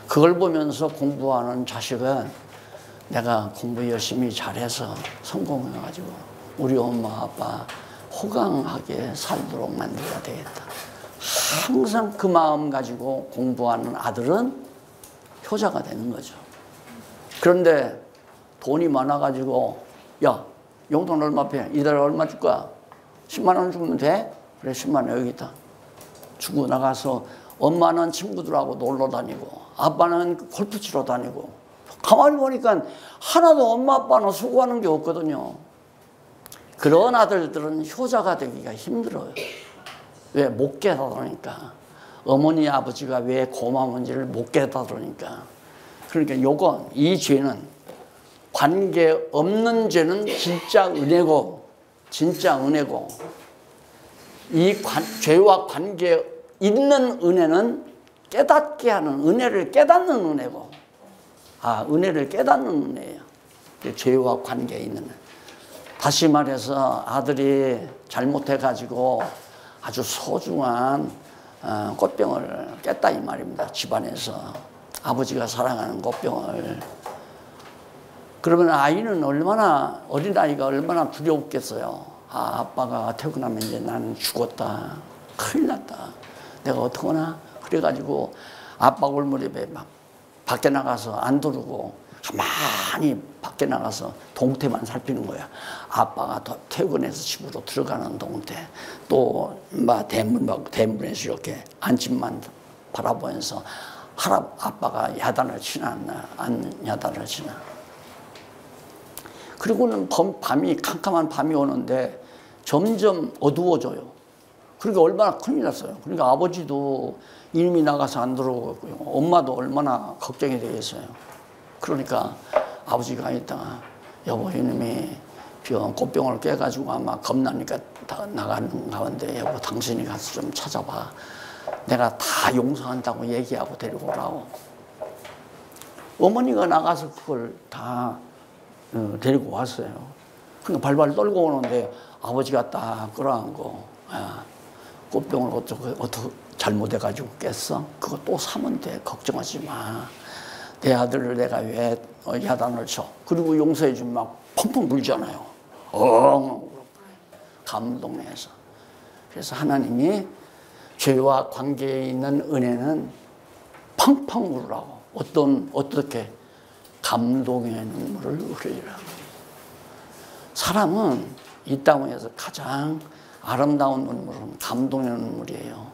그걸 보면서 공부하는 자식은 내가 공부 열심히 잘해서 성공해가지고 우리 엄마 아빠 호강하게 살도록 만들어야 되겠다. 항상 그 마음 가지고 공부하는 아들은 효자가 되는 거죠. 그런데 돈이 많아가지고 야, 용돈 얼마 빼? 이달에 얼마 줄 거야? 10만 원 주면 돼? 그래, 10만 원 여기 있다. 주고 나가서 엄마는 친구들하고 놀러 다니고 아빠는 골프 치러 다니고 가만히 보니까 하나도 엄마 아빠는 수고하는 게 없거든요. 그런 아들들은 효자가 되기가 힘들어요. 왜? 못 깨달으니까. 어머니 아버지가 왜 고마운지를 못 깨달으니까. 그러니까 요건, 이 죄는 관계 없는 죄는 진짜 은혜고 진짜 은혜고 이 죄와 관계 있는 은혜는 깨닫게 하는, 은혜를 깨닫는 은혜고, 은혜를 깨닫는 은혜예요. 죄와 관계에 있는 은혜. 다시 말해서 아들이 잘못해가지고 아주 소중한 꽃병을 깼다 이 말입니다. 집안에서 아버지가 사랑하는 꽃병을. 그러면 아이는 얼마나, 어린아이가 얼마나 두려웠겠어요. 아빠가 퇴근하면 이제 나는 죽었다. 큰일 났다. 내가 어떡하나? 그래가지고 아빠 올 무렵에 막 밖에 나가서 안 두르고 가만히 밖에 나가서 동태만 살피는 거야. 아빠가 퇴근해서 집으로 들어가는 동태. 또 막 대문에서 이렇게 안집만 바라보면서 아빠가 야단을 치나 안 야단을 치나. 그리고는 밤이 캄캄한 밤이 오는데 점점 어두워져요. 그러니까 얼마나 큰일 났어요. 그러니까 아버지도 이름이 나가서 안 들어오고요. 엄마도 얼마나 걱정이 되겠어요. 그러니까 아버지가 있다가 여보 이놈이 꽃병을 깨가지고 아마 겁나니까 나가는 가운데 여보 당신이 가서 좀 찾아봐. 내가 다 용서한다고 얘기하고 데리고 오라고. 어머니가 나가서 그걸 다 데리고 왔어요. 그러니까 발발 떨고 오는데 아버지가 딱 끌어안고 꽃병을 어떻게 잘못해가지고 깼어? 그거 또 사면 돼. 걱정하지 마. 내 아들을 내가 왜 야단을 쳐? 그리고 용서해 주면 막 펑펑 불잖아요. 감동해서. 그래서 하나님이 죄와 관계에 있는 은혜는 펑펑 울으라고. 어떻게? 감동의 눈물을 흘리라고. 사람은 이 땅에서 가장 아름다운 눈물은 감동의 눈물이에요.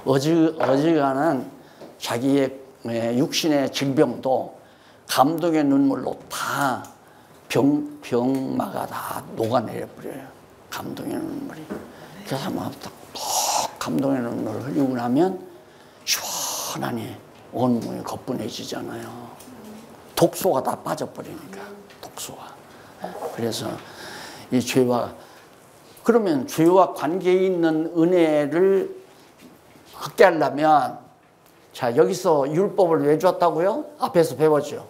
어지간한 자기의 육신의 질병도 감동의 눈물로 다 병마가 다 녹아내려버려요. 감동의 눈물이. 그래서 막 감동의 눈물을 흘리고 나면 시원하니 온몸이 거뿐해지잖아요. 독소가 다 빠져버리니까. 독소가. 그래서 이 그러면 죄와 관계에 있는 은혜를 갖게 하려면 자 여기서 율법을 왜 줬다고요? 앞에서 배웠죠.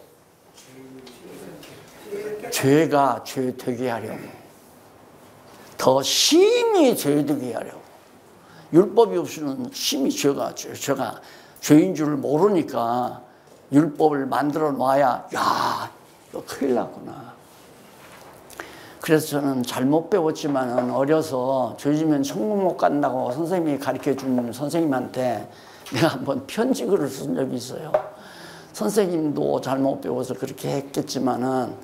죄가 죄 되게 하려고. 더 심히 죄 되게 하려고. 율법이 없이는 심히 죄가 죄인 줄을 모르니까 율법을 만들어 놔야 야 이거 큰일 났구나. 그래서 저는 잘못 배웠지만 어려서 죄지면 천국 못 간다고 선생님이 가르쳐준 선생님한테 내가 한번 편지글을 쓴 적이 있어요. 선생님도 잘못 배워서 그렇게 했겠지만은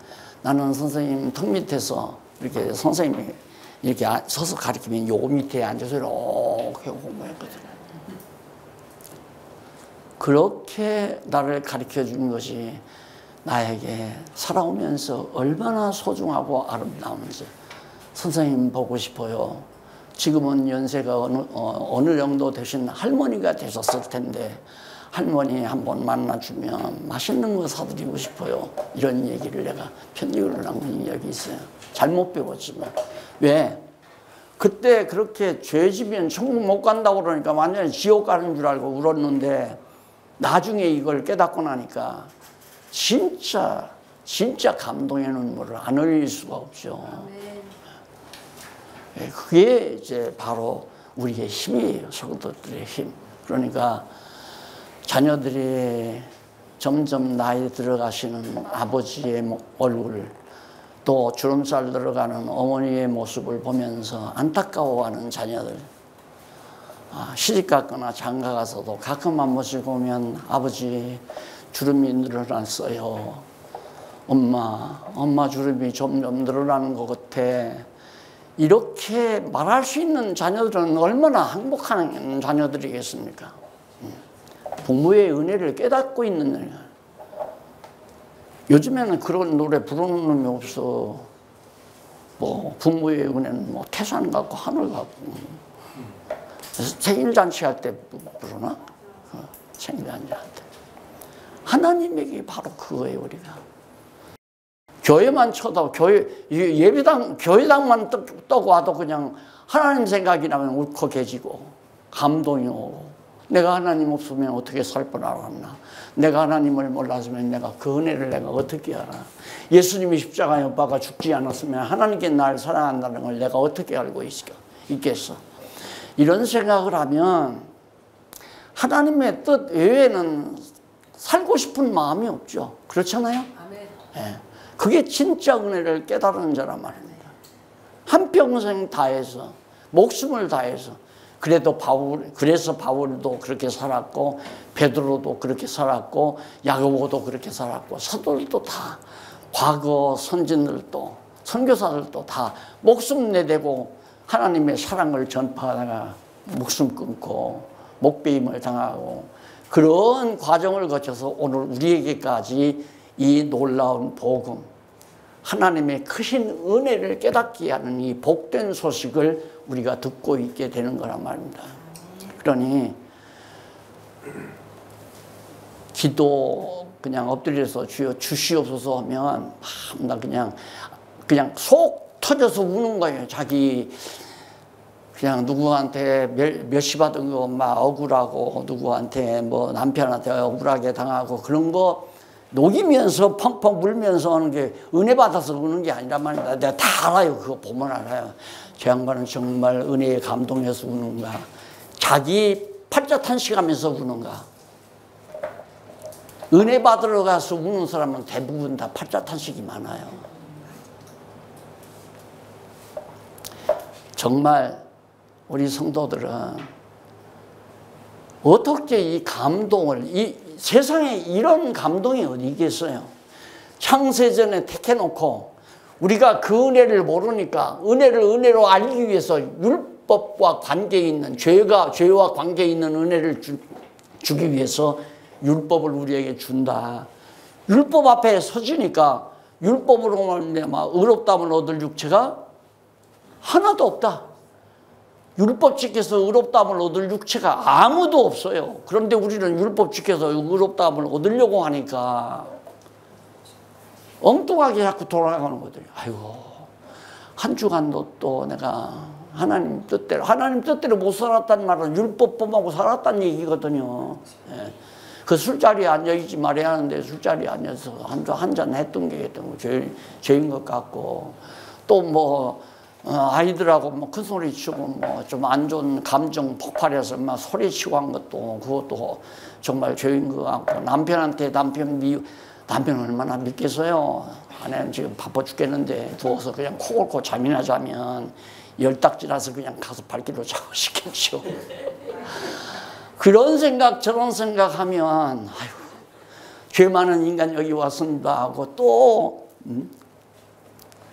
나는 선생님 턱 밑에서 이렇게 선생님이 이렇게 서서 가르치면 요 밑에 앉아서 이렇게 공부했거든요. 그렇게 나를 가르쳐 준 것이 나에게 살아오면서 얼마나 소중하고 아름다운지 선생님 보고 싶어요. 지금은 연세가 어느 정도 되신 할머니가 되셨을 텐데 할머니 한번 만나주면 맛있는 거 사드리고 싶어요. 이런 얘기를 내가 편지글을 남긴 적이 있어요. 잘못 배웠지만. 왜? 그때 그렇게 죄지면 천국 못 간다고 그러니까 완전히 지옥 가는 줄 알고 울었는데 나중에 이걸 깨닫고 나니까 진짜 감동의 눈물을 안 흘릴 수가 없죠. 그게 이제 바로 우리의 힘이에요. 성도들의 힘. 그러니까 자녀들이 점점 나이 들어가시는 아버지의 얼굴, 또 주름살 들어가는 어머니의 모습을 보면서 안타까워하는 자녀들. 시집갔거나 장가가서도 가끔 한 번씩 보면 아버지 주름이 늘어났어요. 엄마 주름이 점점 늘어나는 것 같아. 이렇게 말할 수 있는 자녀들은 얼마나 행복한 자녀들이겠습니까? 부모의 은혜를 깨닫고 있는 일. 요즘에는 그런 노래 부르는 놈이 없어. 뭐 부모의 은혜는 뭐 태산 같고 하늘 같고. 생일잔치 할 때 부르나? 생일잔치 할 때. 하나님에게 바로 그거예요, 우리가. 교회만 쳐도 교회당만 떠고 와도 그냥 하나님 생각이 나면 울컥해지고 감동이 오고 내가 하나님 없으면 어떻게 살 뻔하겠나. 내가 하나님을 몰랐으면 내가 그 은혜를 내가 어떻게 알아. 예수님이 십자가에 못 박아 죽지 않았으면 하나님께 날 사랑한다는 걸 내가 어떻게 알고 있겠어. 이런 생각을 하면 하나님의 뜻 외에는 살고 싶은 마음이 없죠. 그렇잖아요? 아멘. 네. 그게 진짜 은혜를 깨달은 자란 말입니다. 한평생 다해서 목숨을 다해서 그래서 바울도 그렇게 살았고 베드로도 그렇게 살았고 야고보도 그렇게 살았고 사도들도 다 과거 선진들도 선교사들도 다 목숨 내대고 하나님의 사랑을 전파하다가 목숨 끊고 목배임을 당하고 그런 과정을 거쳐서 오늘 우리에게까지 이 놀라운 복음, 하나님의 크신 은혜를 깨닫게 하는 이 복된 소식을 우리가 듣고 있게 되는 거란 말입니다. 그러니 기도 그냥 엎드려서 주여 주시옵소서 하면 나 그냥 속 터져서 우는 거예요. 자기 그냥 누구한테 멸시 받은 거 막 억울하고, 누구한테 뭐 남편한테 억울하게 당하고 그런 거 녹이면서 펑펑 울면서 하는 게 은혜 받아서 우는 게 아니란 말입니다. 내가 다 알아요. 그거 보면 알아요. 저 양반은 정말 은혜에 감동해서 우는가, 자기 팔자탄식하면서 우는가. 은혜 받으러 가서 우는 사람은 대부분 다 팔자탄식이 많아요. 정말 우리 성도들은 어떻게 이 감동을, 이 세상에 이런 감동이 어디 있겠어요? 창세전에 택해놓고 우리가 그 은혜를 모르니까 은혜를 은혜로 알기 위해서 율법과 관계 있는, 죄와 관계 있는 은혜를 주기 위해서 율법을 우리에게 준다. 율법 앞에 서지니까 율법으로만 의롭다함을 얻을 육체가 하나도 없다. 율법 지켜서 의롭다함을 얻을 육체가 아무도 없어요. 그런데 우리는 율법 지켜서 의롭다함을 얻으려고 하니까 엉뚱하게 자꾸 돌아가는 거거든요. 아이고, 한 주간도 또 내가 하나님 뜻대로 못 살았단 말은 율법범하고 살았단 얘기거든요. 예. 그 술자리에 앉아있지 말아야 하는데 술자리에 앉아서 한 잔 했던 게 죄인 것 같고, 또 뭐 아이들하고 뭐 큰 소리 치고 뭐 좀 안 좋은 감정 폭발해서 막 소리 치고 한 것도 그것도 정말 죄인 것 같고, 남편한테 남편 얼마나 믿겠어요. 아내는 지금 바빠 죽겠는데 누워서 그냥 코 골고 잠이나 자면 열딱지라서 그냥 가서 발길로 자고 싶겠죠. 그런 생각 저런 생각하면 아이고, 죄 많은 인간 여기 왔습니다 하고 또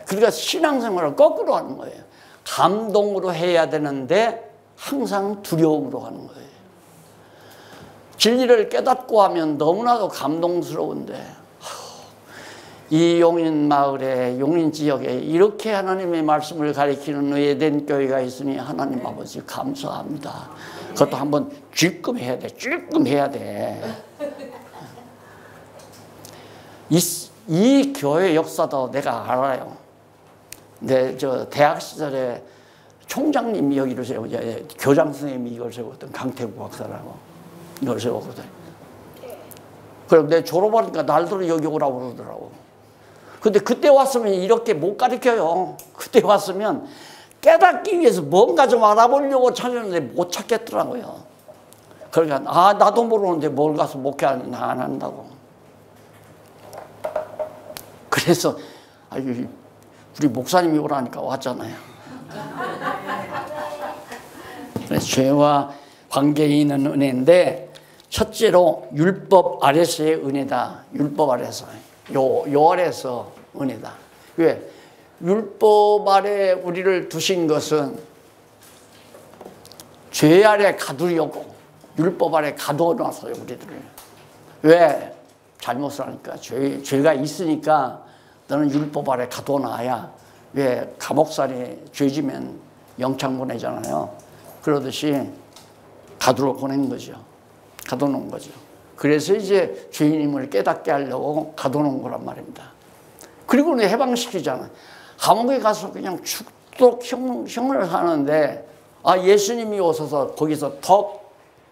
그러니까 신앙생활을 거꾸로 하는 거예요. 감동으로 해야 되는데 항상 두려움으로 하는 거예요. 진리를 깨닫고 하면 너무나도 감동스러운데, 이 용인 마을에, 용인 지역에 이렇게 하나님의 말씀을 가리키는 의된 교회가 있으니 하나님 아버지 감사합니다. 그것도 한번 찔끔 해야 돼. 찔끔 해야 돼. 이 교회 역사도 내가 알아요. 저 대학 시절에 총장님이 여기를 세우고, 교장 선생님이 이걸 세웠던 강태구 박사라고 이걸 세웠거든. 그럼 내 졸업하니까 날들어 여기 오라고 그러더라고. 근데 그때 왔으면 이렇게 못 가르쳐요. 그때 왔으면 깨닫기 위해서 뭔가 좀 알아보려고 찾았는데 못 찾겠더라고요. 그러니까 나도 모르는데 뭘 가서 목회 안 한다고. 그래서 우리 목사님이 오라니까 왔잖아요. 그래서 죄와 관계에 있는 은혜인데, 첫째로 율법 아래서의 은혜다. 율법 아래서. 요 아래서 은혜다. 왜? 율법 아래 우리를 두신 것은 죄 아래 가두려고 율법 아래 가둬놨어요, 우리들을. 왜? 잘못 사니까. 죄가 있으니까 너는 율법 아래 가둬놔야, 왜? 감옥살이 죄지면 영창 보내잖아요. 그러듯이 가두러 보낸 거죠. 가둬놓은 거죠. 그래서 이제 죄인임을 깨닫게 하려고 가둬놓은 거란 말입니다. 그리고 해방시키잖아요. 감옥에 가서 그냥 죽도록 형을 하는데, 예수님이 오셔서 거기서 더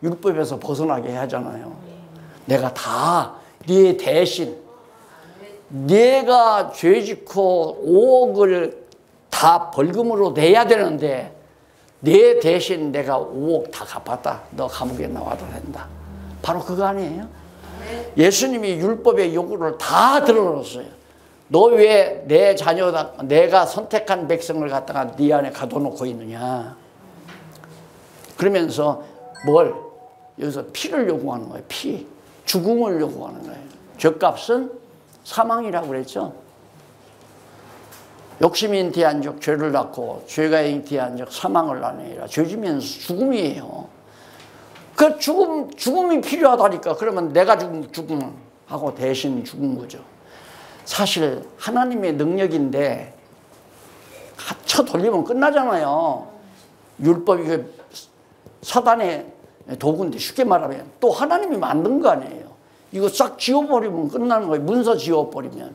율법에서 벗어나게 하잖아요. 내가 다 네 대신, 내가 죄짓고 5억을 다 벌금으로 내야 되는데 내 대신 내가 5억 다 갚았다. 너 감옥에 나와도 된다. 바로 그거 아니에요? 예수님이 율법의 요구를 다 들어놓았어요. 너 왜 내 자녀다, 내가 선택한 백성을 갖다가 네 안에 가둬놓고 있느냐. 그러면서 뭘? 여기서 피를 요구하는 거예요. 피. 죽음을 요구하는 거예요. 죄값은 사망이라고 그랬죠. 욕심이 잉태한 적 죄를 낳고, 죄가 잉태한 적 사망을 낳으니라. 죄지면 죽음이에요. 그 죽음이 필요하다니까. 그러면 내가 죽음 하고 대신 죽은 거죠. 사실 하나님의 능력인데 쳐 돌리면 끝나잖아요. 율법이 사단의 도구인데 쉽게 말하면 또 하나님이 만든 거 아니에요. 이거 싹 지워버리면 끝나는 거예요. 문서 지워버리면.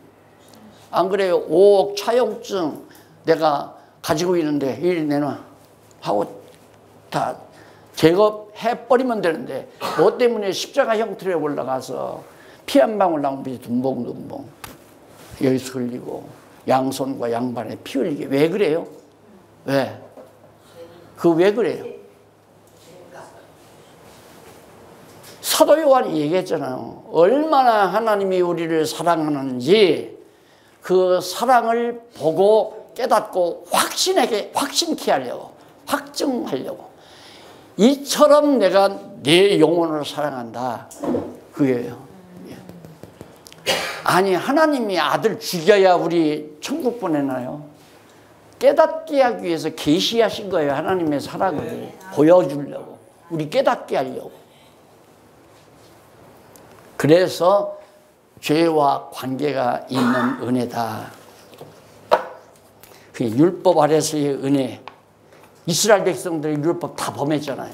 안 그래요? 5억 차용증 내가 가지고 있는데 이리 내놔 하고 다 제거해버리면 되는데 뭐 때문에 십자가 형틀에 올라가서 피 한 방울 나오면 둠벙둠벙 여기서 흘리고 양손과 양발에 피 흘리게. 왜 그래요? 왜? 왜 그래요? 사도 요한이 얘기했잖아요. 얼마나 하나님이 우리를 사랑하는지 그 사랑을 보고 깨닫고 확신케 하려고, 확증하려고. 이처럼 내가 내 영혼을 사랑한다. 그게요. 아니, 하나님이 아들 죽여야 우리 천국 보내나요? 깨닫게 하기 위해서 계시하신 거예요. 하나님의 사랑을 보여주려고, 우리 깨닫게 하려고. 그래서 죄와 관계가 있는 은혜다. 그 율법 아래서의 은혜. 이스라엘 백성들이 율법 다 범했잖아요.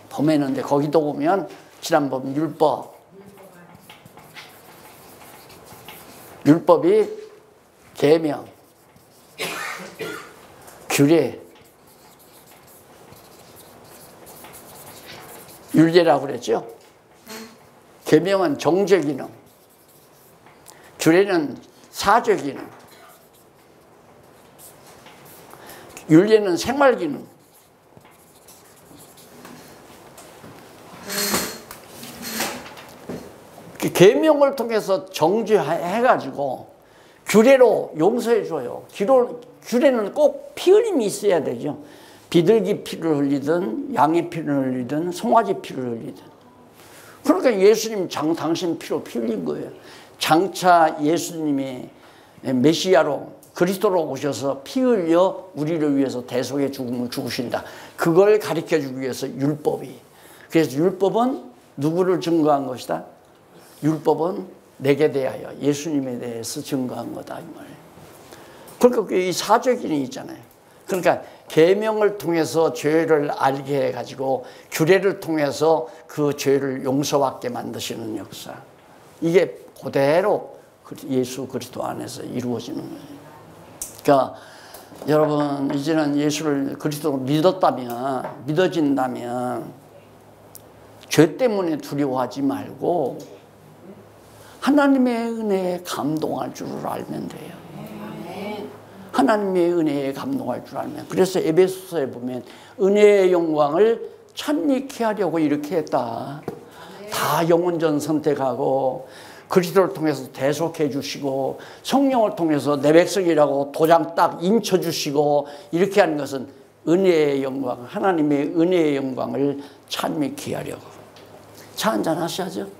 범했는데 거기도 보면 지난번 율법이 계명, 규례, 율례라고 그랬죠. 계명은 정죄 기능, 규례는 사죄 기능, 율례는 생활 기능. 계명을 통해서 정죄해가지고 규례로 용서해줘요. 규례는 꼭 피 흘림이 있어야 되죠. 비둘기 피를 흘리든 양의 피를 흘리든 송아지 피를 흘리든. 그러니까 예수님 당신 피로 피 흘린 거예요. 장차 예수님이 메시아로 그리스도로 오셔서 피 흘려 우리를 위해서 대속의 죽음을 죽으신다. 그걸 가르쳐주기 위해서 율법이. 그래서 율법은 누구를 증거한 것이다? 율법은 내게 대하여 예수님에 대해서 증거한 거다 이 말이에요. 그러니까 이 사죄 기능이 있잖아요. 그러니까 계명을 통해서 죄를 알게 해가지고 규례를 통해서 그 죄를 용서받게 만드시는 역사. 이게 그대로 예수 그리스도 안에서 이루어지는 거예요. 그러니까 여러분 이제는 예수를 그리스도로 믿어진다면 죄 때문에 두려워하지 말고 하나님의 은혜에 감동할 줄을 알면 돼요. 하나님의 은혜에 감동할 줄 알면. 그래서 에베소서에 보면 은혜의 영광을 찬미케 하려고 이렇게 했다. 다 영원전 선택하고 그리스도를 통해서 대속해 주시고 성령을 통해서 내 백성이라고 도장 딱 인쳐 주시고 이렇게 하는 것은 은혜의 영광, 하나님의 은혜의 영광을 찬미케 하려고. 차 한잔 하셔야죠.